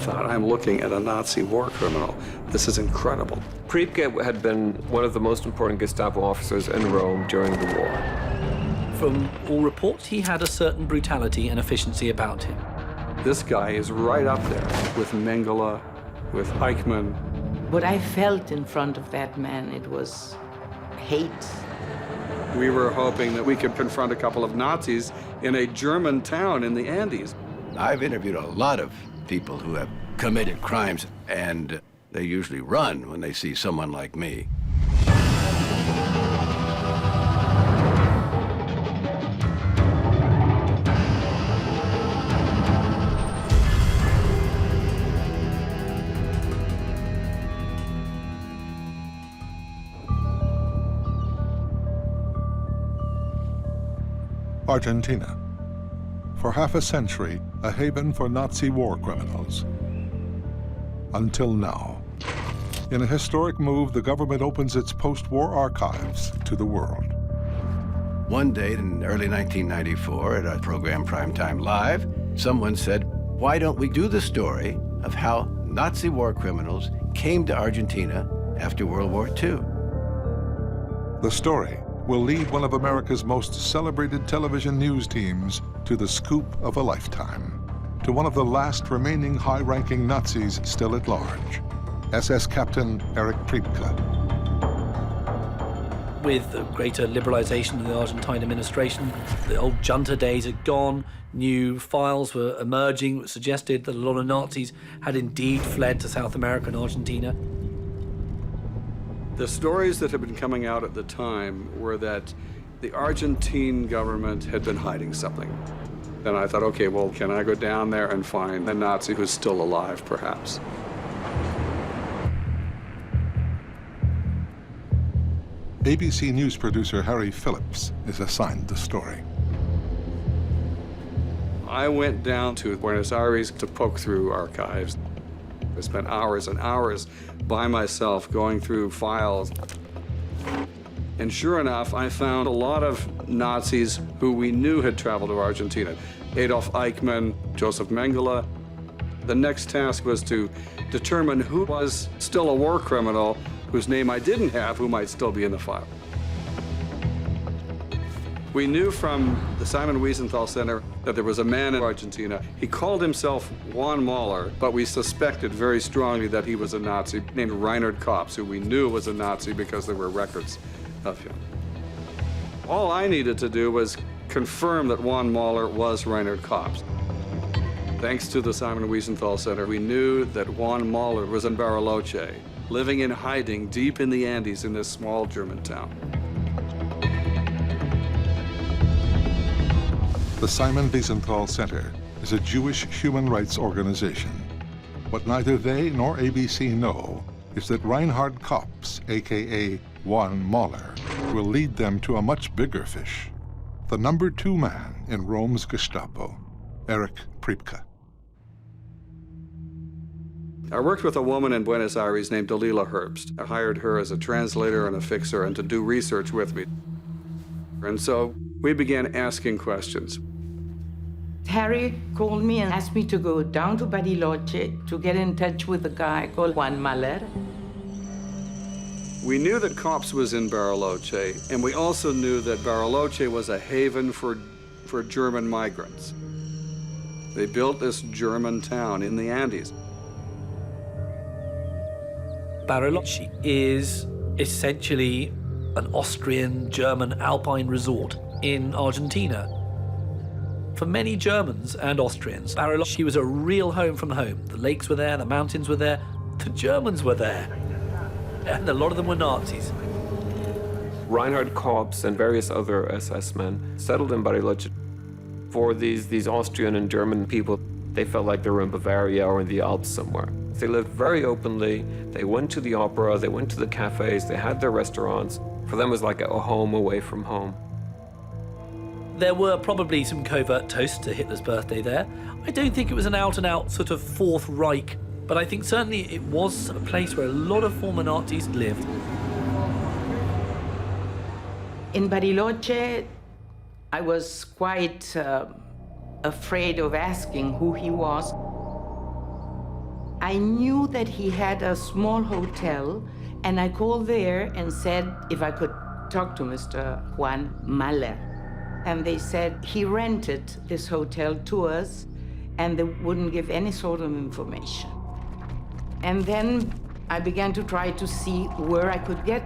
thought, I'm looking at a Nazi war criminal. This is incredible. Priebke had been one of the most important Gestapo officers in Rome during the war. From all reports, he had a certain brutality and efficiency about him. This guy is right up there with Mengele, with Eichmann. What I felt in front of that man, it was hate. We were hoping that we could confront a couple of Nazis in a German town in the Andes. I've interviewed a lot of people who have committed crimes, and they usually run when they see someone like me. Argentina. For half a century, a haven for Nazi war criminals. Until now. In a historic move, the government opens its post-war archives to the world. One day in early 1994, at our program Primetime Live, someone said, why don't we do the story of how Nazi war criminals came to Argentina after World War II? The story will lead one of America's most celebrated television news teams to the scoop of a lifetime, to one of the last remaining high-ranking Nazis still at large, SS Captain Erich Priebke. With the greater liberalization of the Argentine administration, the old junta days had gone, new files were emerging which suggested that a lot of Nazis had indeed fled to South America and Argentina. The stories that had been coming out at the time were that the Argentine government had been hiding something. And I thought, okay, well, can I go down there and find a Nazi who's still alive, perhaps? ABC News producer Harry Phillips is assigned the story. I went down to Buenos Aires to poke through archives. I spent hours and hours by myself going through files. And sure enough, I found a lot of Nazis who we knew had traveled to Argentina. Adolf Eichmann, Joseph Mengele. The next task was to determine who was still a war criminal whose name I didn't have, who might still be in the file. We knew from the Simon Wiesenthal Center that there was a man in Argentina. He called himself Juan Mahler, but we suspected very strongly that he was a Nazi named Reinhard Kopps, who we knew was a Nazi because there were records of him. All I needed to do was confirm that Juan Mahler was Reinhard Kopps. Thanks to the Simon Wiesenthal Center, we knew that Juan Mahler was in Bariloche, living in hiding deep in the Andes in this small German town. The Simon Wiesenthal Center is a Jewish human rights organization. What neither they nor ABC know is that Reinhard Kopps, aka Juan Mahler, will lead them to a much bigger fish, the #2 man in Rome's Gestapo, Erich Priebke. I worked with a woman in Buenos Aires named Dalila Herbst. I hired her as a translator and a fixer and to do research with me. And so we began asking questions. Harry called me and asked me to go down to Bariloche to get in touch with a guy called Juan Mahler. We knew that Kopps was in Bariloche, and we also knew that Bariloche was a haven for German migrants. They built this German town in the Andes. Bariloche is essentially an Austrian German alpine resort in Argentina. For many Germans and Austrians, Bariloche was a real home from home. The lakes were there, the mountains were there, the Germans were there, and a lot of them were Nazis. Reinhard Kopps and various other SS men settled in Bariloche. For these Austrian and German people, they felt like they were in Bavaria or in the Alps somewhere. They lived very openly. They went to the opera, they went to the cafes, they had their restaurants. For them, it was like a home away from home. There were probably some covert toasts to Hitler's birthday there. I don't think it was an out-and-out sort of Fourth Reich, but I think certainly it was a place where a lot of former Nazis lived. In Bariloche, I was quite afraid of asking who he was. I knew that he had a small hotel, and I called there and said if I could talk to Mr. Juan Mahler. And they said he rented this hotel to us, and they wouldn't give any sort of information. And then I began to try to see where I could get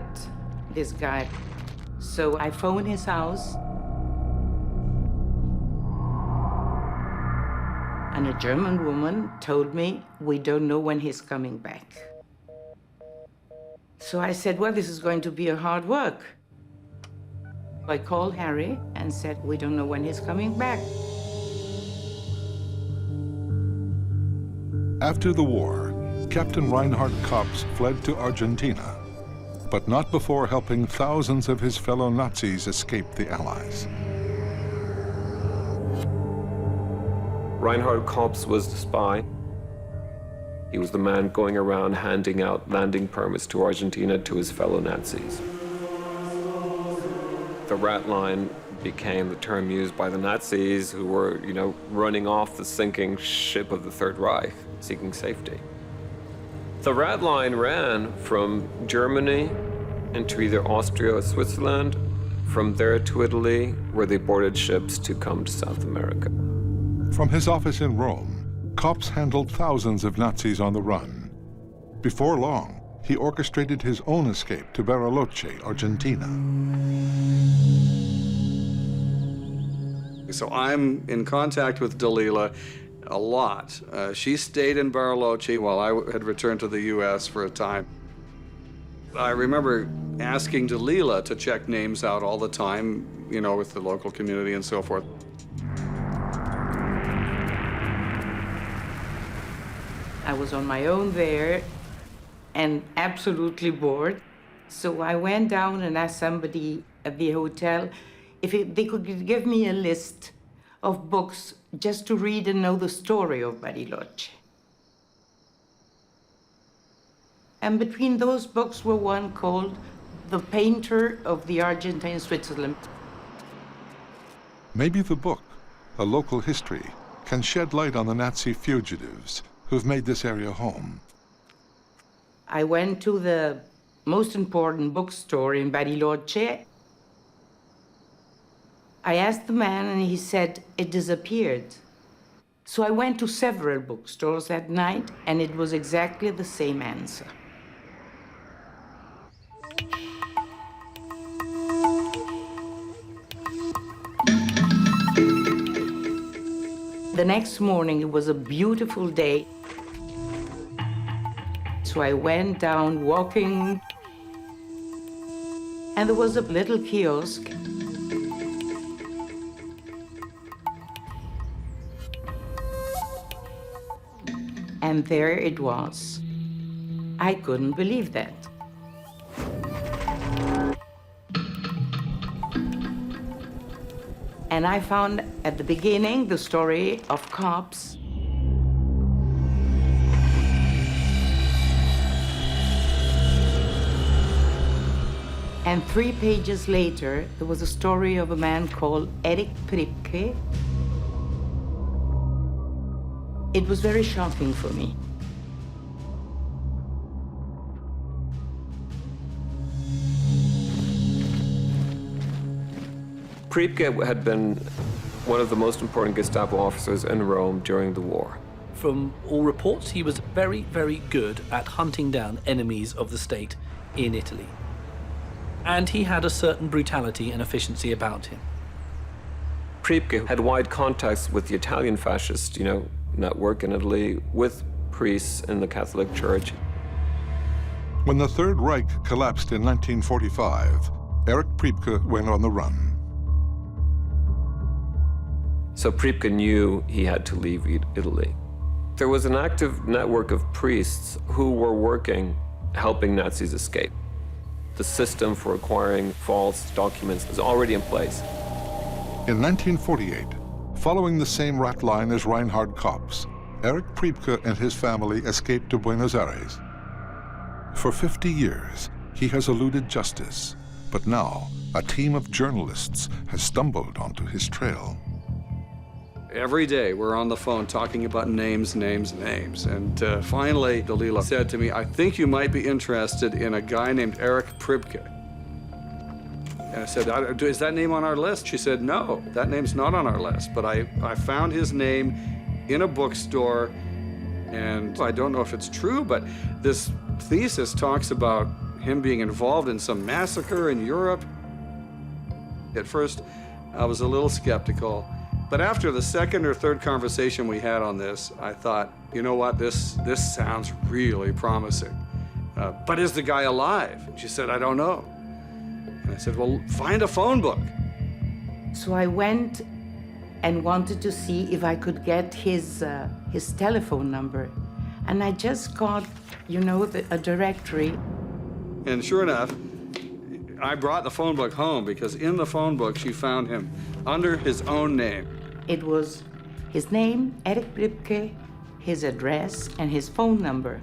this guy. So I phoned his house, and a German woman told me, we don't know when he's coming back. So I said, well, this is going to be a hard work. I called Harry and said, we don't know when he's coming back. After the war, Captain Reinhard Kopps fled to Argentina, but not before helping thousands of his fellow Nazis escape the Allies. Reinhard Kopps was the spy. He was the man going around handing out landing permits to Argentina to his fellow Nazis. The Ratline became the term used by the Nazis who were, running off the sinking ship of the Third Reich, seeking safety. The Ratline ran from Germany into either Austria or Switzerland, from there to Italy, where they boarded ships to come to South America. From his office in Rome, Kopps handled thousands of Nazis on the run. Before long, he orchestrated his own escape to Bariloche, Argentina. So I'm in contact with Dalila a lot. She stayed in Bariloche while I had returned to the U.S. for a time. I remember asking Dalila to check names out all the time, with the local community and so forth. I was on my own there and absolutely bored. So I went down and asked somebody at the hotel if they could give me a list of books just to read and know the story of Bariloche. And between those books were one called The Painter of the Argentine Switzerland. Maybe the book, a local history, can shed light on the Nazi fugitives who've made this area home. I went to the most important bookstore in Bariloche. I asked the man, and he said it disappeared. So I went to several bookstores that night, and it was exactly the same answer. The next morning, it was a beautiful day. So I went down walking, and there was a little kiosk. And there it was. I couldn't believe that. And I found at the beginning the story of Kopps. And 3 pages later, there was a story of a man called Priebke. It was very shocking for me. Priebke had been one of the most important Gestapo officers in Rome during the war. From all reports, he was very, very good at hunting down enemies of the state in Italy. And he had a certain brutality and efficiency about him. Priebke had wide contacts with the Italian fascist, network in Italy, with priests in the Catholic Church. When the Third Reich collapsed in 1945, Erich Priebke went on the run. So Priebke knew he had to leave Italy. There was an active network of priests who were working, helping Nazis escape. The system for acquiring false documents was already in place. In 1948, following the same rat line as Reinhard Kopps, Erich Priebke and his family escaped to Buenos Aires. For 50 years, he has eluded justice, but now a team of journalists has stumbled onto his trail. Every day we're on the phone talking about names. And finally, Delilah said to me, I think you might be interested in a guy named Erich Priebke. And I said, is that name on our list? She said, no, that name's not on our list. But I found his name in a bookstore, and I don't know if it's true, but this thesis talks about him being involved in some massacre in Europe. At first, I was a little skeptical. But after the second or third conversation we had on this, I thought, you know what, this sounds really promising. But is the guy alive? And she said, I don't know. And I said, well, find a phone book. So I went and wanted to see if I could get his telephone number. And I just got, a directory. And sure enough, I brought the phone book home because in the phone book, she found him under his own name. It was his name, Erich Priebke, his address, and his phone number.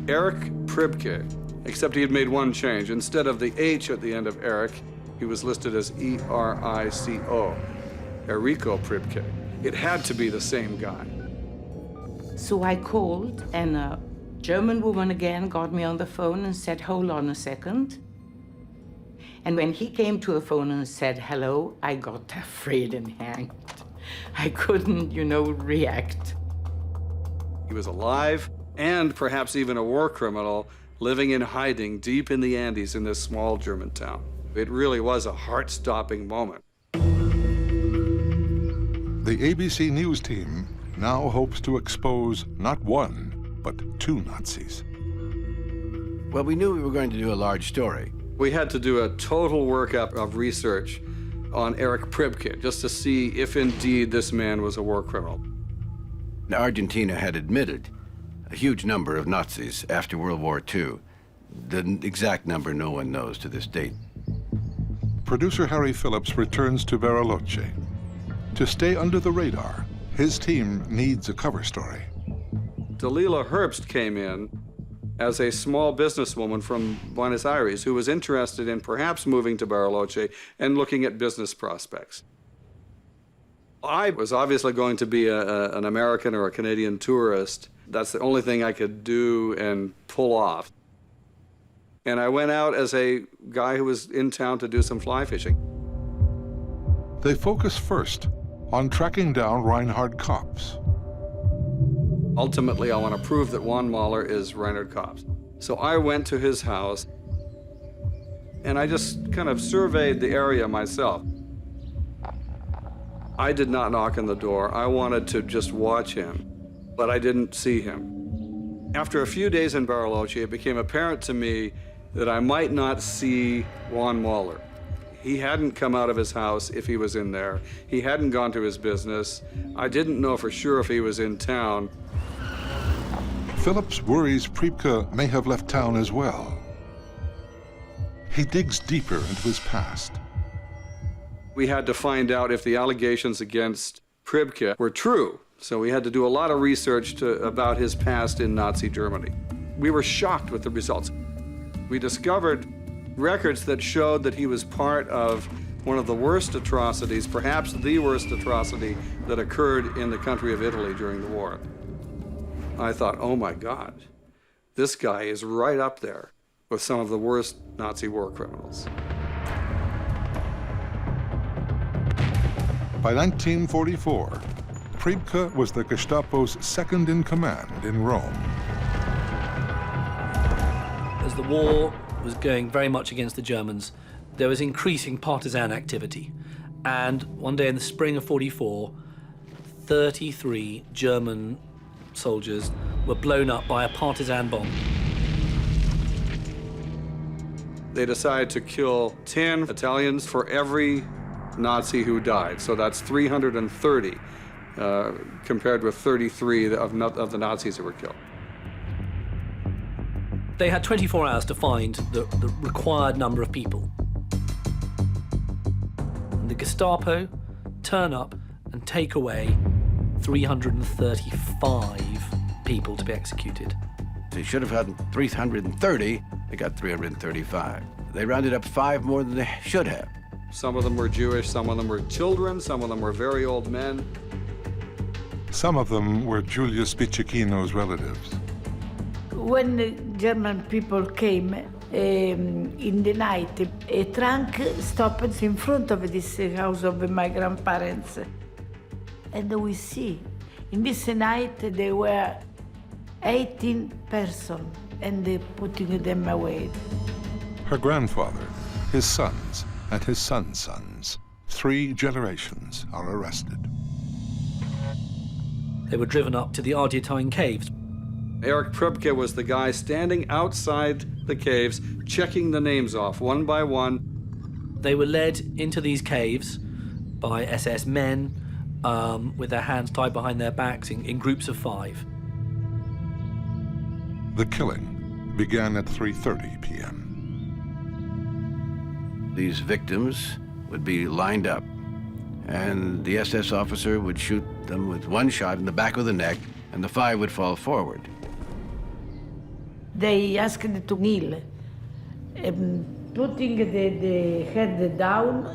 Erich Priebke, except he had made one change. Instead of the H at the end of Erich, he was listed as E-R-I-C-O, Errico Priebke. It had to be the same guy. So I called, and a German woman again got me on the phone and said, hold on a second. And when he came to the phone and said hello, I got afraid and hanged. I couldn't, react. He was alive and perhaps even a war criminal living in hiding deep in the Andes in this small German town. It really was a heart-stopping moment. The ABC News team now hopes to expose not one, but two Nazis. Well, we knew we were going to do a large story. We had to do a total workup of research on Erich Priebke just to see if indeed this man was a war criminal. Now, Argentina had admitted a huge number of Nazis after World War II. The exact number no one knows to this date. Producer Harry Phillips returns to Bariloche. To stay under the radar, his team needs a cover story. Delilah Herbst came in as a small businesswoman from Buenos Aires who was interested in perhaps moving to Bariloche and looking at business prospects. I was obviously going to be an American or a Canadian tourist. That's the only thing I could do and pull off. And I went out as a guy who was in town to do some fly fishing. They focus first on tracking down Reinhard Kopps. Ultimately, I want to prove that Juan Mahler is Reinhard Kopps. So I went to his house, and I just kind of surveyed the area myself. I did not knock on the door. I wanted to just watch him, but I didn't see him. After a few days in Bariloche, it became apparent to me that I might not see Juan Mahler. He hadn't come out of his house if he was in there. He hadn't gone to his business. I didn't know for sure if he was in town. Phillips worries Priebke may have left town as well. He digs deeper into his past. We had to find out if the allegations against Priebke were true. So we had to do a lot of research about his past in Nazi Germany. We were shocked with the results. We discovered records that showed that he was part of one of the worst atrocities, perhaps the worst atrocity that occurred in the country of Italy during the war. I thought, oh my God, this guy is right up there with some of the worst Nazi war criminals. By 1944, Priebke was the Gestapo's second-in-command in Rome. As the war was going very much against the Germans, there was increasing partisan activity. And one day in the spring of '44, 33 German soldiers were blown up by a partisan bomb. They decided to kill 10 Italians for every Nazi who died. So that's 330 compared with 33 of the Nazis who were killed. They had 24 hours to find the required number of people. And the Gestapo turn up and take away 335 people to be executed. They should have had 330. They got 335. They rounded up 5 more than they should have. Some of them were Jewish, some of them were children, some of them were very old men. Some of them were Julius Piccichino's relatives. When the German people came in the night, a truck stopped in front of this house of my grandparents. And we see, in this night, there were 18 persons, and they putting them away. Her grandfather, his sons, and his sons' sons, 3 generations are arrested. They were driven up to the Ardeatine caves. Erich Priebke was the guy standing outside the caves, checking the names off one by one. They were led into these caves by SS men with their hands tied behind their backs in groups of 5. The killing began at 3:30 p.m. These victims would be lined up, and the SS officer would shoot them with one shot in the back of the neck, and the 5 would fall forward. They asked to kneel, putting the head down.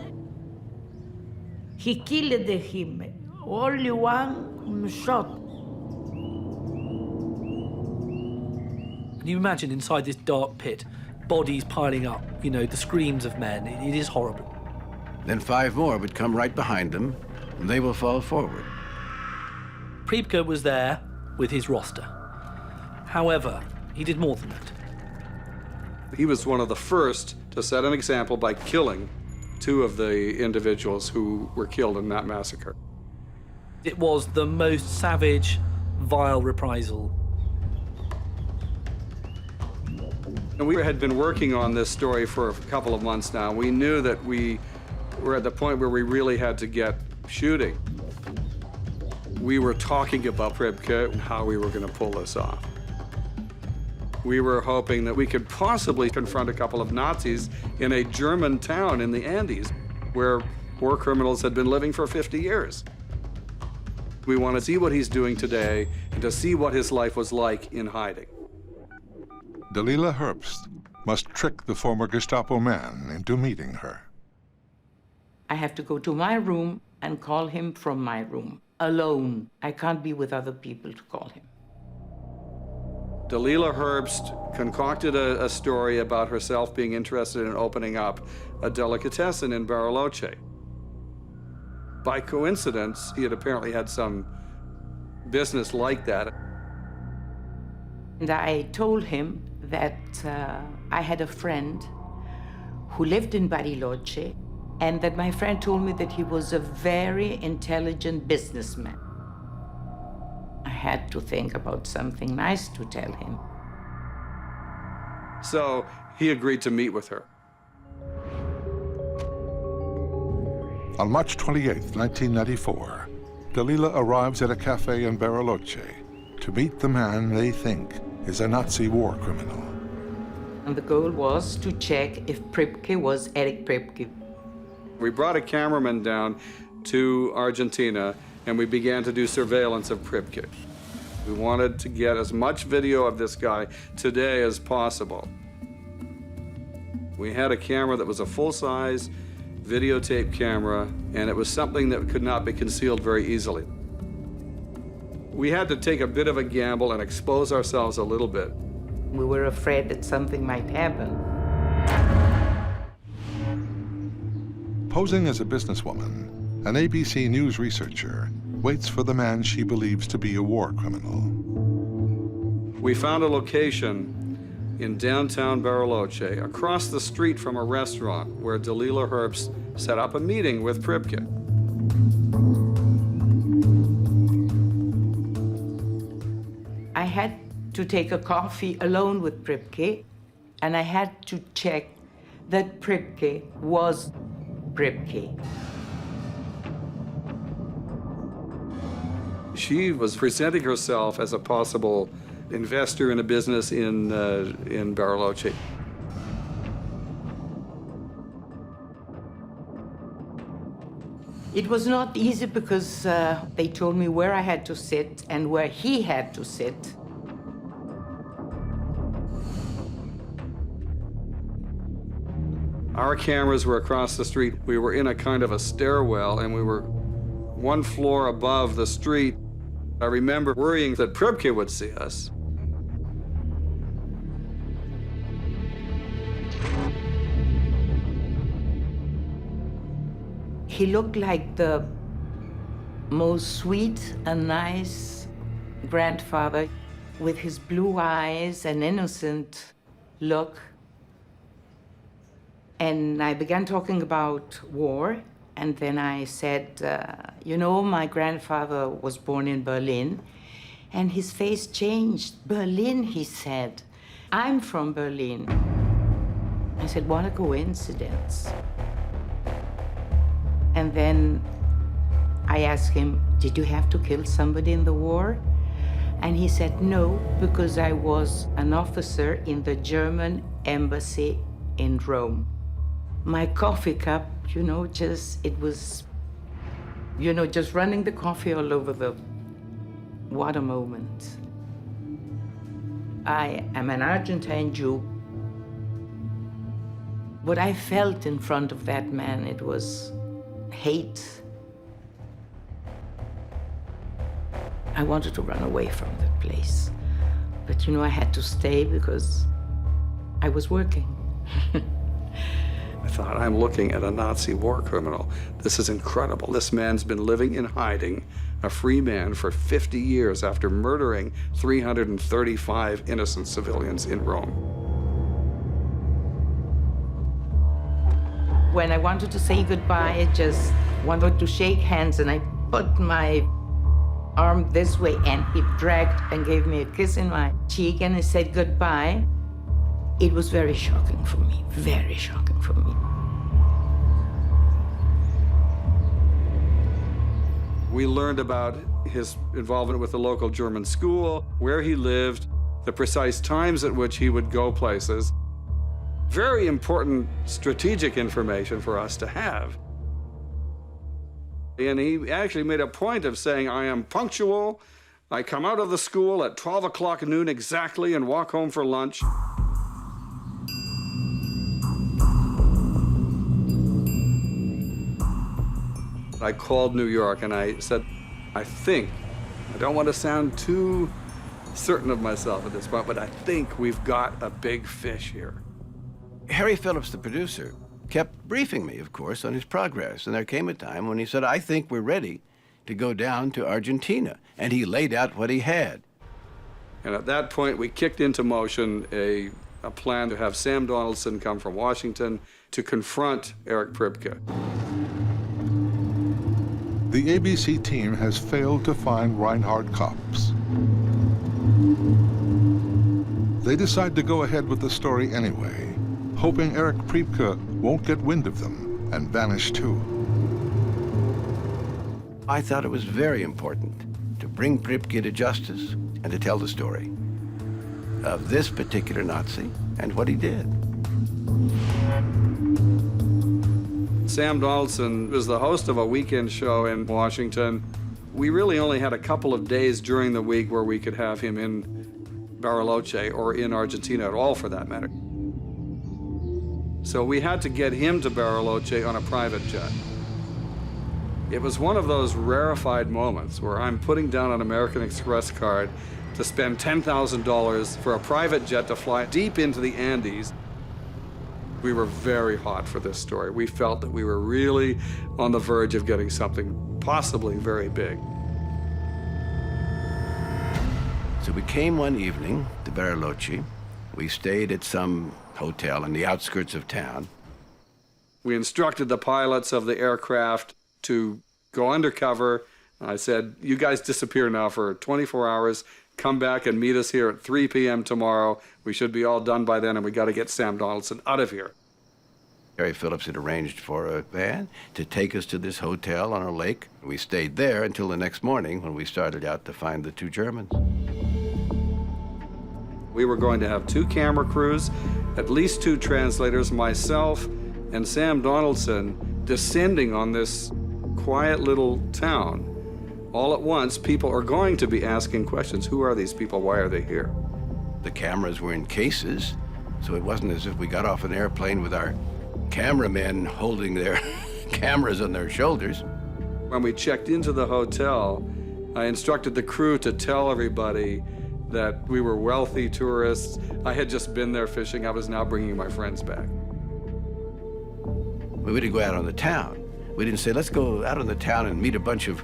He killed him, only one shot. Can you imagine inside this dark pit, bodies piling up, you know, the screams of men? It is horrible. Then 5 more would come right behind them, and they will fall forward. Priebke was there with his roster. However, he did more than that. He was one of the first to set an example by killing 2 of the individuals who were killed in that massacre. It was the most savage, vile reprisal. And we had been working on this story for a couple of months now. We knew that we were at the point where we really had to get shooting. We were talking about Priebke and how we were going to pull this off. We were hoping that we could possibly confront a couple of Nazis in a German town in the Andes where war criminals had been living for 50 years. We want to see what he's doing today and to see what his life was like in hiding. Delilah Herbst must trick the former Gestapo man into meeting her. I have to go to my room and call him from my room, alone. I can't be with other people to call him. Delilah Herbst concocted a story about herself being interested in opening up a delicatessen in Bariloche. By coincidence, he had apparently had some business like that. And I told him that I had a friend who lived in Bariloche, and that my friend told me that he was a very intelligent businessman. I had to think about something nice to tell him. So he agreed to meet with her. On March 28, 1994, Delilah arrives at a cafe in Bariloche to meet the man they think is a Nazi war criminal. And the goal was to check if Priebke was Erich Priebke. We brought a cameraman down to Argentina and we began to do surveillance of Priebke. We wanted to get as much video of this guy today as possible. We had a camera that was a full-size videotape camera, and it was something that could not be concealed very easily. We had to take a bit of a gamble and expose ourselves a little bit. We were afraid that something might happen. Posing as a businesswoman, an ABC News researcher waits for the man she believes to be a war criminal. We found a location in downtown Bariloche, across the street from a restaurant where Delilah Herbst set up a meeting with Priebke. I had to take a coffee alone with Priebke, and I had to check that Priebke was Priebke. She was presenting herself as a possible investor in a business in Bariloche. It was not easy because they told me where I had to sit and where he had to sit. Our cameras were across the street. We were in a kind of a stairwell, and we were one floor above the street. I remember worrying that Priebke would see us. He looked like the most sweet and nice grandfather with his blue eyes and innocent look. And I began talking about war, and then I said, you know, my grandfather was born in Berlin, and his face changed. Berlin, he said. I'm from Berlin. I said, what a coincidence. And then I asked him, did you have to kill somebody in the war? And he said, no, because I was an officer in the German embassy in Rome. My coffee cup, you know, it was, you know, just running the coffee all over what a moment. I am an Argentine Jew. What I felt in front of that man, it was hate. I wanted to run away from that place. But, you know, I had to stay because I was working. I thought, I'm looking at a Nazi war criminal. This is incredible. This man's been living in hiding, a free man, for 50 years after murdering 335 innocent civilians in Rome. When I wanted to say goodbye, I just wanted to shake hands, and I put my arm this way, and he dragged and gave me a kiss in my cheek, and he said goodbye. It was very shocking for me, very shocking for me. We learned about his involvement with the local German school, where he lived, the precise times at which he would go places. Very important strategic information for us to have. And he actually made a point of saying, I am punctual. I come out of the school at 12 o'clock noon exactly and walk home for lunch. I called New York and I said, I don't want to sound too certain of myself at this point, but I think we've got a big fish here. Harry Phillips, the producer, kept briefing me, of course, on his progress. And there came a time when he said, I think we're ready to go down to Argentina. And he laid out what he had. And at that point, we kicked into motion a plan to have Sam Donaldson come from Washington to confront Erich Priebke. The ABC team has failed to find Reinhard Kopps. They decide to go ahead with the story anyway, hoping Erich Priebke won't get wind of them and vanish too. I thought it was very important to bring Priebke to justice and to tell the story of this particular Nazi and what he did. Sam Donaldson was the host of a weekend show in Washington. We really only had a couple of days during the week where we could have him in Bariloche or in Argentina at all, for that matter. So we had to get him to Bariloche on a private jet. It was one of those rarefied moments where I'm putting down an American Express card to spend $10,000 for a private jet to fly deep into the Andes. We were very hot for this story. We felt that we were really on the verge of getting something possibly very big. So we came one evening to Bariloche. We stayed at some hotel in the outskirts of town. We instructed the pilots of the aircraft to go undercover. I said, you guys disappear now for 24 hours. Come back and meet us here at 3 p.m. tomorrow. We should be all done by then, and we got to get Sam Donaldson out of here. Harry Phillips had arranged for a van to take us to this hotel on a lake. We stayed there until the next morning when we started out to find the two Germans. We were going to have 2 camera crews, at least 2 translators, myself and Sam Donaldson, descending on this quiet little town. All at once, people are going to be asking questions. Who are these people? Why are they here? The cameras were in cases, so it wasn't as if we got off an airplane with our cameramen holding their cameras on their shoulders. When we checked into the hotel, I instructed the crew to tell everybody that we were wealthy tourists. I had just been there fishing. I was now bringing my friends back. We didn't go out on the town. We didn't say, let's go out on the town and meet a bunch of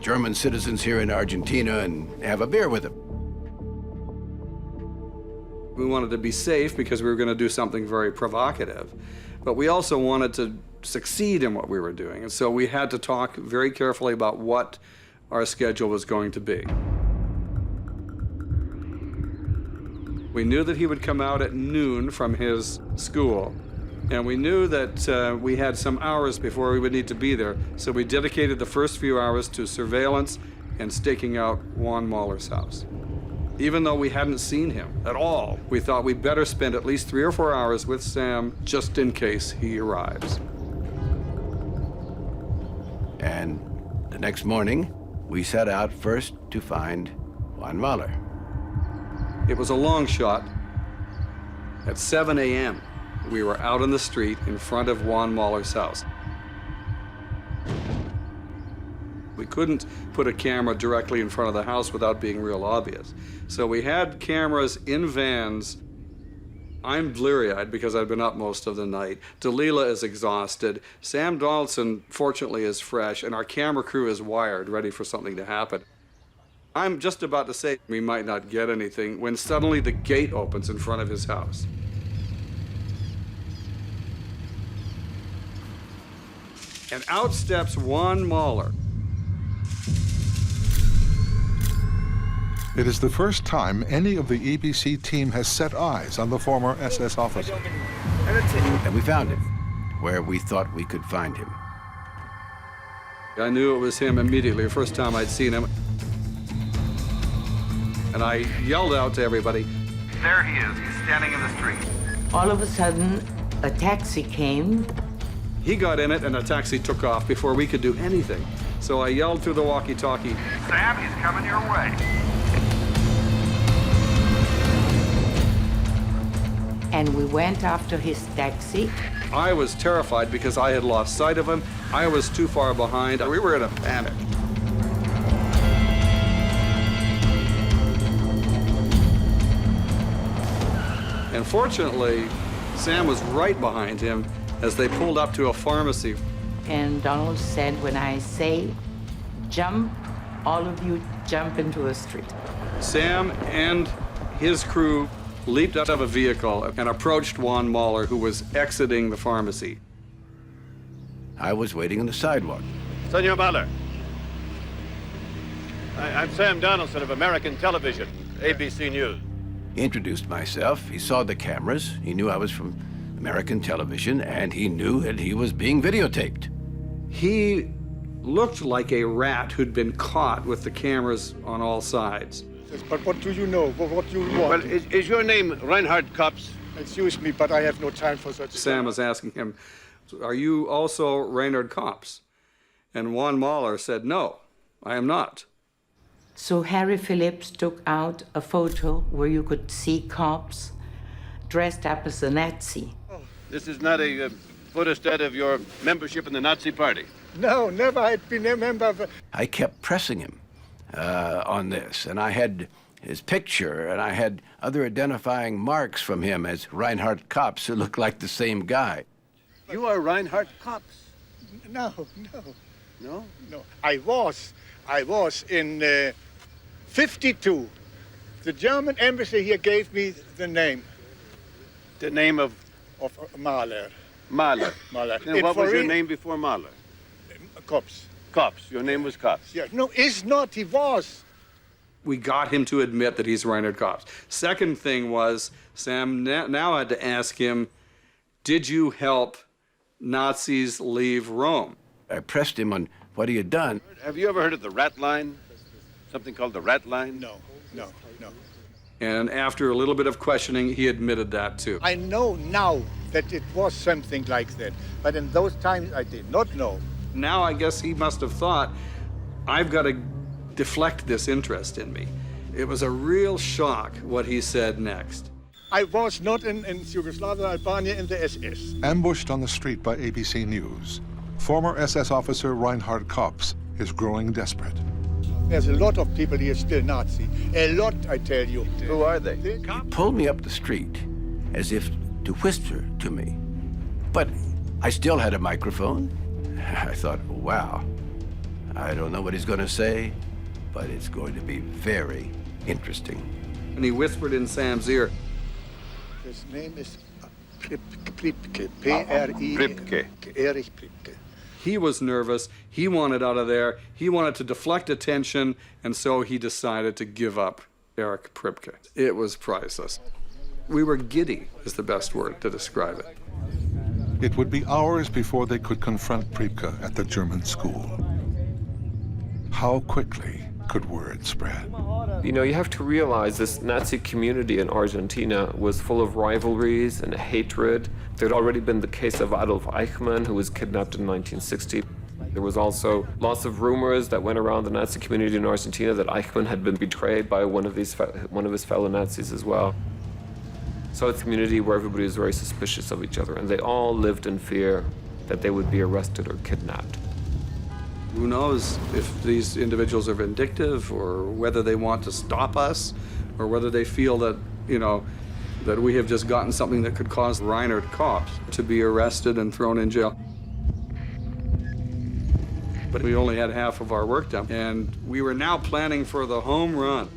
German citizens here in Argentina and have a beer with them. We wanted to be safe because we were going to do something very provocative. But we also wanted to succeed in what we were doing. And so we had to talk very carefully about what our schedule was going to be. We knew that he would come out at noon from his school. And we knew that we had some hours before we would need to be there. So we dedicated the first few hours to surveillance and staking out Juan Mahler's house. Even though we hadn't seen him at all, we thought we'd better spend at least 3 or 4 hours with Sam just in case he arrives. And the next morning, we set out first to find Juan Mahler. It was a long shot. At 7 a.m., we were out on the street in front of Juan Mahler's house. We couldn't put a camera directly in front of the house without being real obvious. So we had cameras in vans. I'm bleary-eyed because I've been up most of the night. Delilah is exhausted. Sam Donaldson, fortunately, is fresh, and our camera crew is wired, ready for something to happen. I'm just about to say we might not get anything when suddenly the gate opens in front of his house. And out steps Juan Mahler. It is the first time any of the EBC team has set eyes on the former SS officer. And we found him, where we thought we could find him. I knew it was him immediately, the first time I'd seen him. And I yelled out to everybody, "There he is, he's standing in the street." All of a sudden, a taxi came. He got in it and a taxi took off before we could do anything. So I yelled through the walkie-talkie, "Sam, he's coming your way." And we went after his taxi. I was terrified because I had lost sight of him. I was too far behind. We were in a panic. And fortunately, Sam was right behind him as they pulled up to a pharmacy. And Donald said, when I say jump, all of you jump into the street. Sam and his crew leaped out of a vehicle and approached Juan Mahler, who was exiting the pharmacy. I was waiting on the sidewalk. Senor Mahler, I'm Sam Donaldson of American Television, ABC News. He introduced myself. He saw the cameras. He knew I was from American Television, and he knew that he was being videotaped. He looked like a rat who'd been caught with the cameras on all sides. But what do you know? What do you want? Well, is your name Reinhard Kopps? Excuse me, but I have no time for such. Sam was asking him, "Are you also Reinhard Kopps?" And Juan Mahler said, "No, I am not." So Harry Phillips took out a photo where you could see Kopps dressed up as a Nazi. This is not a photostat of your membership in the Nazi Party. No, never had been a member of. I kept pressing him on this, and I had his picture, and I had other identifying marks from him as Reinhard Kopps, who looked like the same guy. You are Reinhard Kopps? No. No? I was in 52. The German embassy here gave me the name. The name of Mahler. Mahler. Mahler. And what was your name before Mahler? Kopps. Kopps. Your name was Kopps. Yeah. No, it's not. He was. We got him to admit that he's Reinhard Kopps. Second thing was, Sam now had to ask him, did you help Nazis leave Rome? I pressed him on what he had done. Have you ever heard of the Ratline? Something called the Ratline? No. And after a little bit of questioning, he admitted that too. I know now that it was something like that, but in those times I did not know. Now I guess he must have thought, I've got to deflect this interest in me. It was a real shock what he said next. I was not in Yugoslavia, Albania, in the SS. Ambushed on the street by ABC News, former SS officer Reinhard Kopps is growing desperate. There's a lot of people here still Nazi. A lot, I tell you. Who are they? He pulled me up the street as if to whisper to me. But I still had a microphone. I thought, wow, I don't know what he's going to say, but it's going to be very interesting. And he whispered in Sam's ear, His name is Priebke, P-R-I... Priebke. Erich Priebke. he was nervous, he wanted out of there, he wanted to deflect attention, and so he decided to give up Erich Priebke. It was priceless. We were giddy, is the best word to describe it. It would be hours before they could confront Priebke at the German school. How quickly could word spread? You know, you have to realize this Nazi community in Argentina was full of rivalries and hatred. There'd already been the case of Adolf Eichmann, who was kidnapped in 1960. There was also lots of rumors that went around the Nazi community in Argentina that Eichmann had been betrayed by one of his fellow Nazis as well. So it's a community where everybody was very suspicious of each other, and they all lived in fear that they would be arrested or kidnapped. Who knows if these individuals are vindictive, or whether they want to stop us, or whether they feel that, you know, that we have just gotten something that could cause Reinhard Kopps to be arrested and thrown in jail. But we only had half of our work done, and we were now planning for the home run.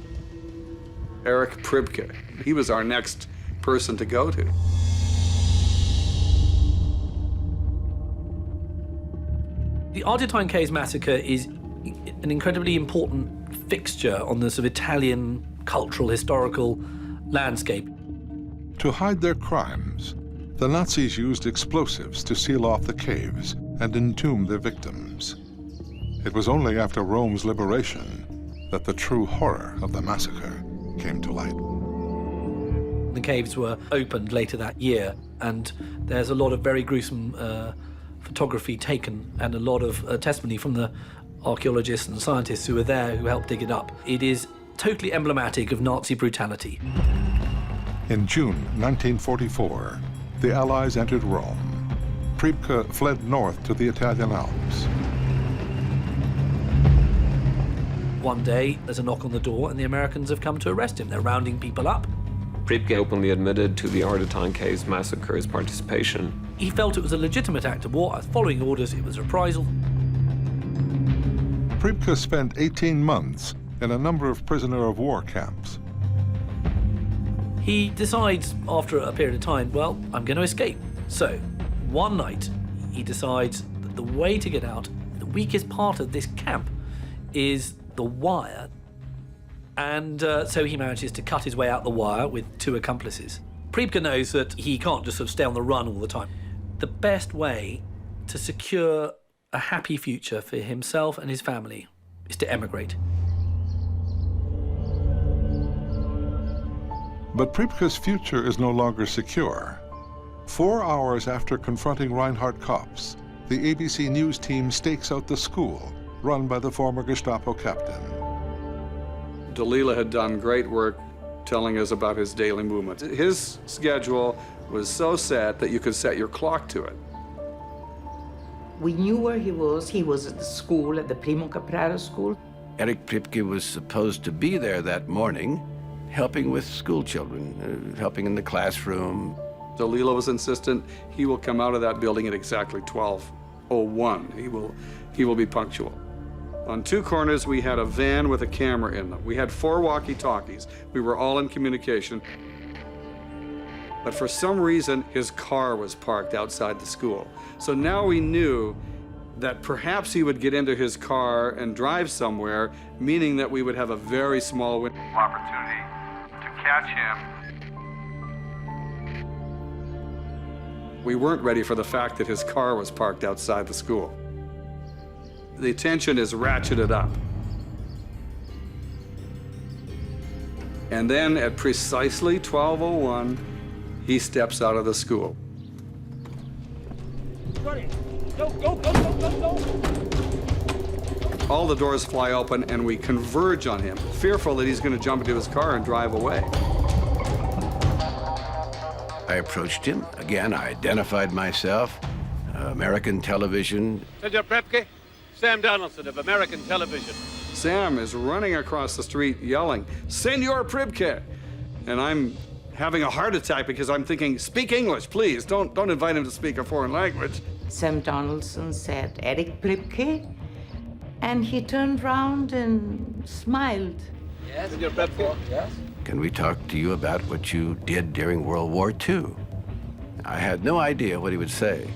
Erich Priebke. He was our next person to go to. The Ardeatine Caves massacre is an incredibly important fixture on the sort of Italian cultural, historical landscape. To hide their crimes, the Nazis used explosives to seal off the caves and entomb their victims. It was only after Rome's liberation that the true horror of the massacre came to light. The caves were opened later that year, and there's a lot of very gruesome photography taken and a lot of testimony from the archaeologists and scientists who were there who helped dig it up. It is totally emblematic of Nazi brutality. In June 1944, the Allies entered Rome. Priebke fled north to the Italian Alps. One day, there's a knock on the door, and the Americans have come to arrest him. They're rounding people up. Priebke openly admitted to the Ardeatine Caves massacre his participation. He felt it was a legitimate act of war. Following orders, it was reprisal. Priebke spent 18 months in a number of prisoner of war camps. He decides, after a period of time, well, I'm going to escape. So, one night, he decides that the way to get out, the weakest part of this camp, is the wire. And so he manages to cut his way out the wire with two accomplices. Priebke knows that he can't just sort of stay on the run all the time. The best way to secure a happy future for himself and his family is to emigrate. But Priebke's future is no longer secure. 4 hours after confronting Reinhard Kopps, the ABC News team stakes out the school, run by the former Gestapo captain. Dalila had done great work telling us about his daily movements. His schedule was so set that you could set your clock to it. We knew where he was. He was at the school, at the Primo Caprara school. Erich Priebke was supposed to be there that morning, helping with school children, helping in the classroom. Dalila was insistent he will come out of that building at exactly 12:01. He will be punctual. On two corners, we had a van with a camera in them. We had 4 walkie-talkies. We were all in communication. But for some reason, his car was parked outside the school. So now we knew that perhaps he would get into his car and drive somewhere, meaning that we would have a very small window of opportunity to catch him. We weren't ready for the fact that his car was parked outside the school. The tension is ratcheted up. And then at precisely 12:01, he steps out of the school. All the doors fly open and we converge on him, fearful that he's going to jump into his car and drive away. I approached him. Again, I identified myself. American television. Senor Priebke, Sam Donaldson of American television. Sam is running across the street yelling, "Senor Priebke!" And I'm having a heart attack because I'm thinking, speak English, please. Don't invite him to speak a foreign language. Sam Donaldson said, "Eric Priebke?" And he turned round and smiled. Yes, Senor Priebke? Yes. Can we talk to you about what you did during World War II? I had no idea what he would say.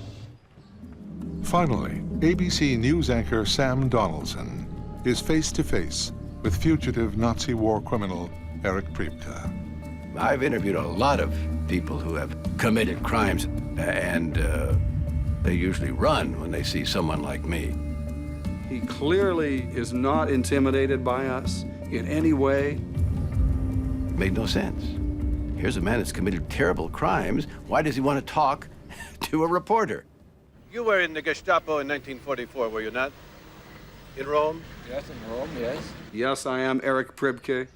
Finally, ABC News anchor Sam Donaldson is face-to-face with fugitive Nazi war criminal Eric Priebke. I've interviewed a lot of people who have committed crimes, and they usually run when they see someone like me. He clearly is not intimidated by us in any way. Made no sense. Here's a man that's committed terrible crimes. Why does he want to talk to a reporter? You were in the Gestapo in 1944, were you not? In Rome? Yes, in Rome, yes. Yes, I am Eric Priebke.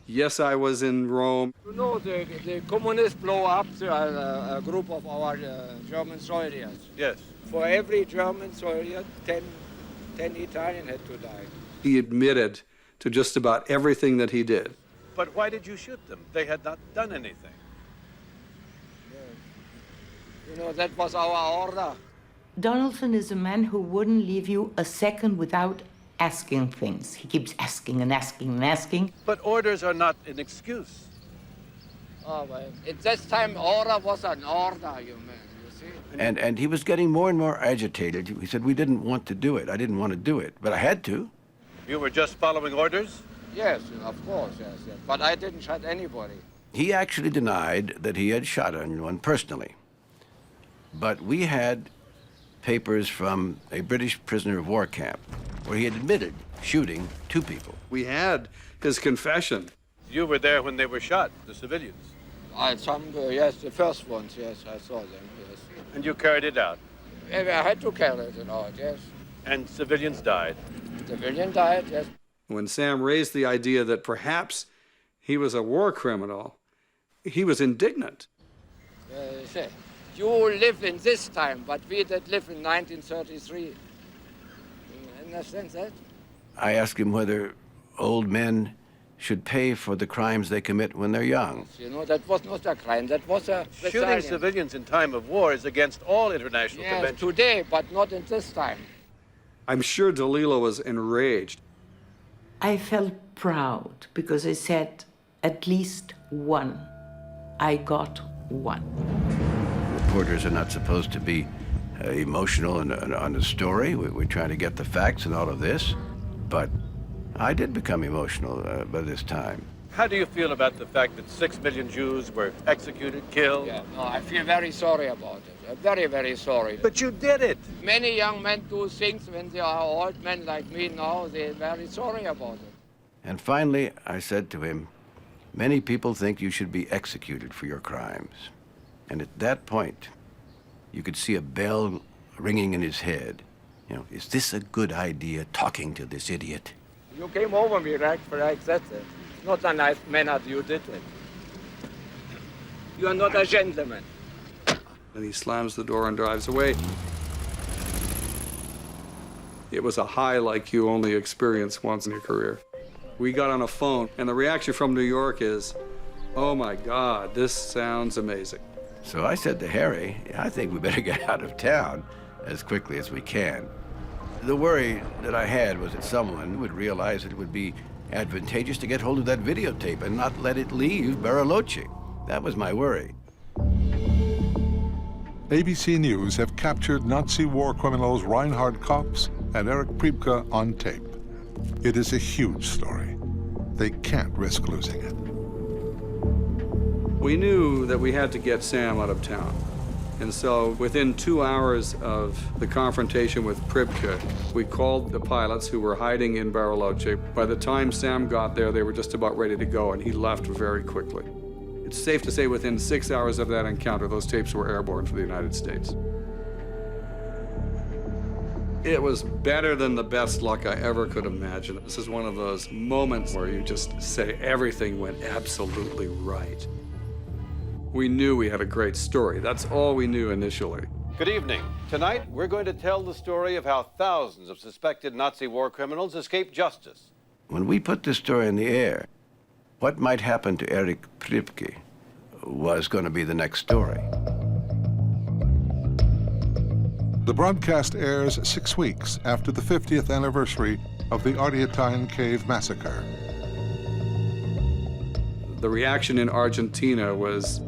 Yes, I was in Rome. You know, the communists blow up a group of our German soldiers. Yes. For every German soldier, 10 Italian had to die. He admitted to just about everything that he did. But why did you shoot them? They had not done anything. You know, that was our order. Donaldson is a man who wouldn't leave you a second without asking things. He keeps asking and asking and asking. But orders are not an excuse. Oh, well, at this time, order was an order, you see. And he was getting more and more agitated. He said, we didn't want to do it. I didn't want to do it, but I had to. You were just following orders? Yes, of course, yes. But I didn't shot anybody. He actually denied that he had shot anyone personally. But we had papers from a British prisoner of war camp where he had admitted shooting 2 people. We had his confession. You were there when they were shot, the civilians. Yes, the first ones, yes, I saw them, yes. And you carried it out? I had to carry it out, yes. And civilians died? Civilian died, yes. When Sam raised the idea that perhaps he was a war criminal, he was indignant. You live in this time, but we did live in 1933. You understand that? I asked him whether old men should pay for the crimes they commit when they're young. You know, that was not a crime, that was a Shooting rebellion. civilians in time of war is against all international conventions. Today, but not in this time. I'm sure DeLillo was enraged. I felt proud because I said, at least one. I got one. Reporters are not supposed to be emotional on a story. We're trying to get the facts and all of this. But I did become emotional by this time. How do you feel about the fact that 6 million Jews were executed, killed? Yeah, no, I feel very sorry about it. Very, very sorry. But you did it. Many young men do things when they are old men like me now. They're very sorry about it. And finally, I said to him, many people think you should be executed for your crimes. And at that point, you could see a bell ringing in his head. You know, is this a good idea, talking to this idiot? You came over me right for like that. Not a nice manner you did it. You are not a gentleman. And he slams the door and drives away. It was a high like you only experience once in your career. We got on a phone, and the reaction from New York is, oh my God, this sounds amazing. So I said to Harry, I think we better get out of town as quickly as we can. The worry that I had was that someone would realize it would be advantageous to get hold of that videotape and not let it leave Bariloche. That was my worry. ABC News have captured Nazi war criminals Reinhard Kopps and Eric Priebke on tape. It is a huge story. They can't risk losing it. We knew that we had to get Sam out of town. And so within 2 hours of the confrontation with Priebke, we called the pilots who were hiding in Bariloche. By the time Sam got there, they were just about ready to go, and he left very quickly. It's safe to say within 6 hours of that encounter, those tapes were airborne for the United States. It was better than the best luck I ever could imagine. This is one of those moments where you just say everything went absolutely right. We knew we had a great story. That's all we knew initially. Good evening. Tonight, we're going to tell the story of how thousands of suspected Nazi war criminals escaped justice. When we put this story in the air, what might happen to Erich Priebke was going to be the next story. The broadcast airs 6 weeks after the 50th anniversary of the Ardeatine Cave Massacre. The reaction in Argentina was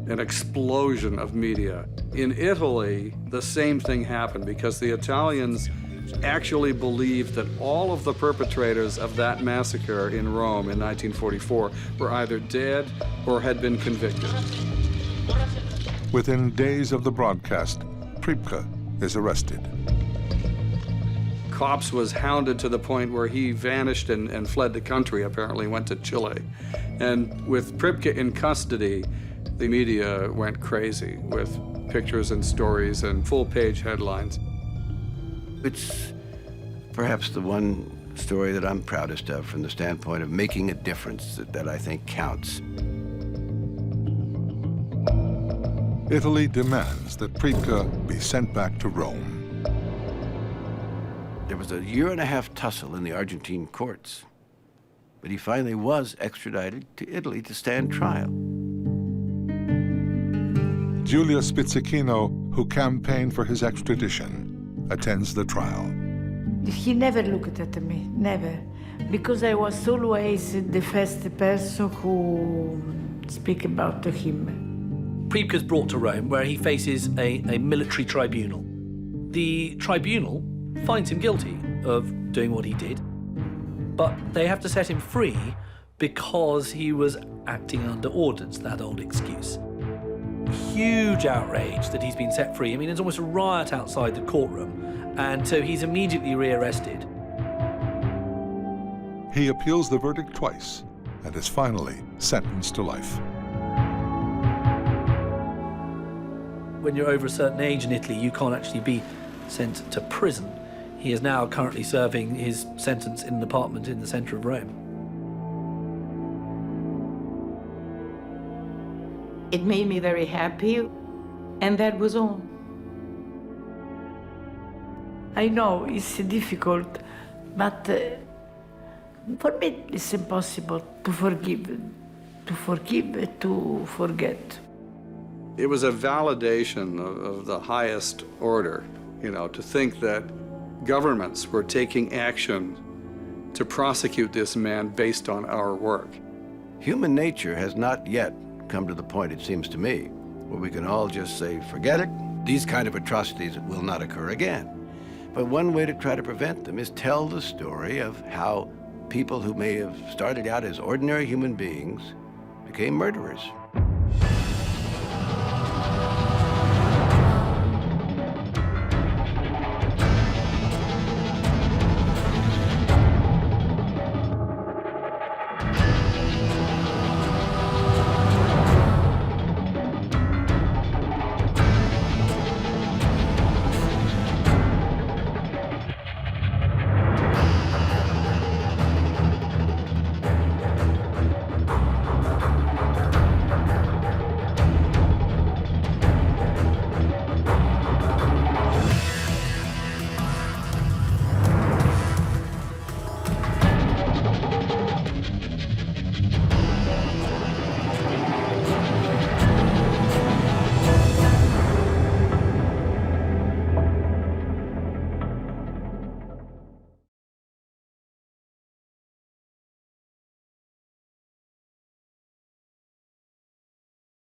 an explosion of media. In Italy, the same thing happened because the Italians actually believed that all of the perpetrators of that massacre in Rome in 1944 were either dead or had been convicted. Within days of the broadcast, Priebke is arrested. Kopps was hounded to the point where he vanished and fled the country, apparently went to Chile. And with Priebke in custody, the media went crazy with pictures and stories and full-page headlines. It's perhaps the one story that I'm proudest of from the standpoint of making a difference that I think counts. Italy demands that Priebke be sent back to Rome. There was a year-and-a-half tussle in the Argentine courts, but he finally was extradited to Italy to stand trial. Giulio Spizzichino, who campaigned for his extradition, attends the trial. He never looked at me, never, because I was always the first person who speak about him. Priebke's brought to Rome, where he faces a military tribunal. The tribunal finds him guilty of doing what he did, but they have to set him free because he was acting under orders, that old excuse. Huge outrage that he's been set free. I mean, there's almost a riot outside the courtroom, and so he's immediately rearrested. He appeals the verdict twice and is finally sentenced to life. When you're over a certain age in Italy, you can't actually be sent to prison. He is now currently serving his sentence in an apartment in the center of Rome. It made me very happy, and that was all. I know it's difficult, but for me it's impossible to forgive, to forget. It was a validation of the highest order, you know, to think that governments were taking action to prosecute this man based on our work. Human nature has not yet come to the point, it seems to me, where we can all just say, forget it, these kind of atrocities will not occur again. But one way to try to prevent them is tell the story of how people who may have started out as ordinary human beings became murderers.